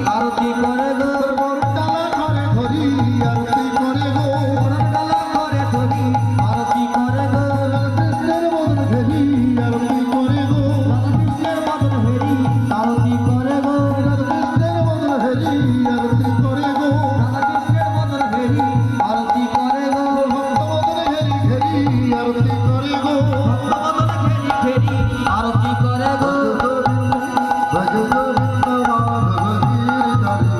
আরতি করে গো বরডালা ঘরে ধরি আরতি করে গো বরডালা ঘরে ধরি আরতি করে গো কৃষ্ণের মদন ভেরি আরতি করে গো কৃষ্ণের মদন হেরি আরতি করে গো কৃষ্ণের মদন ভেরি আরতি করে গো কৃষ্ণের মদন হেরি আরতি করে গো ভক্ত মদন ঘেরি ঘেরি আরতি করে গো ভক্ত মদন হেরি হেরি আরতি করে গো ভজ গোবিন্দ মাধবীর ধারি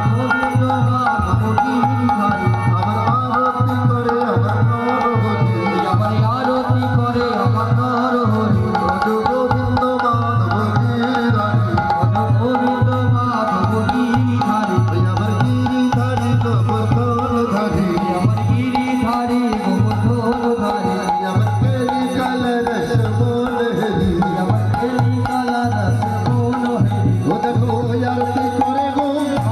গোবিন্দ মাধব গিরিধারী আমার আরতি করে আমার নরহরি আমার আরতি করে আমার নরহরি ভজ গোবিন্দ মাধবীর ধারি গোবিন্দ মাধব গিরিধারী আমার গিরিধারি গোবর্ধন ধারি আমার গিরিধারী গোবর্ধন ধারী আমার কেলি কালের শ্যামল হেরি আমার কেলি কালা রস মন হেরি ও দেখো আরতি করে গো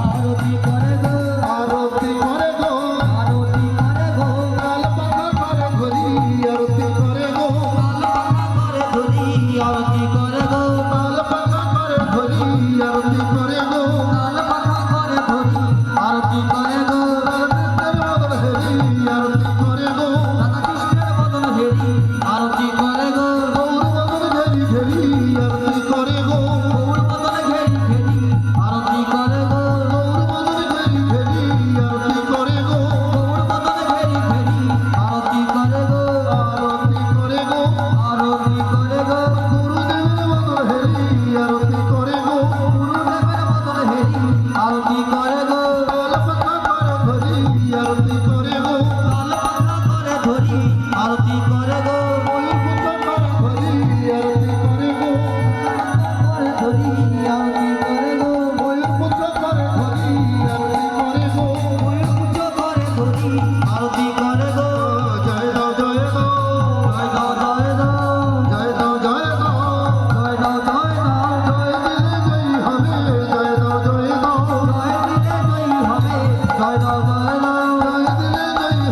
আরতি করে গো আরতি করে গো আরতি করে গো কাল পাখা করে ঘুরি আরতি করে গো কাল পাখা করে ধরি আরতি করে গো কাল পাখা করে ঘুরি আরতি করে গো কাল পাখা করে ধরি আরতি করে গো কৃষ্ণের মদন হেরি আরতি করে গো রাধা কৃষ্ণের মদন হেরি আরতি করে গো গৌর মদন ঘেরি ঘেরি আরতি করে গো গৌর মদন ঘেরি ঘেরি আরতি করে গো গৌর মদন ঘেরি ঘেরি আরতি করে গো গৌর মদন ঘেরি ঘেরি আরতি করে গো আরতি করে গো আরতি করে গো গুরুদেবের মদন হেরি আরতি করে গো গুরুদেবের মদন হেরি আরতি করে গো কাল পাখা করে ঘুরি আরতি করে গো কাল পাখা করে ধরি আরতি করে গো ময়ূর করে ঘুরি আরতি করে গো করে ধরি আরতি করে গো ময়ূর করে ঘুরি আরতি করে গো ময়ূর পুজো করে ধরি আরতি করে গো জয় দাও জয় দাও জয় দাও জয় দাও জয় দাও জয় দাও জয় দাও জয় দাও জয় দিলে জয় হবে জয় দাও জয় দাও জয় দিলে জয়ী হবে জয় দাও জয় দাও জয় দিলে জয় হবে জয় দাও জয় দাও জয় দিলে জয়ী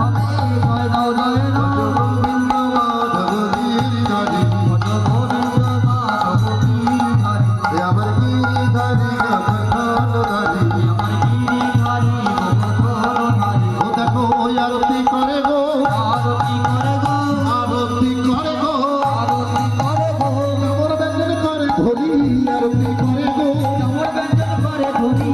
হবে জয় দাও জয় দাও গোবিন্দ মাধব গিরিধারী ভজ গোবিন্দ মাধব গিরিধারী আমার গিরিধারী গোবর্ধনধারী আমার গিরিধারী গোবর্ধনধারী ও দেখো আরতি করে গো আরতি করে গো আরতি করে গো আরতি করে গো কামর ব্যঞ্জন করে ঘুরি আরতি করে গো কামড় ব্যঞ্জন করে ধরি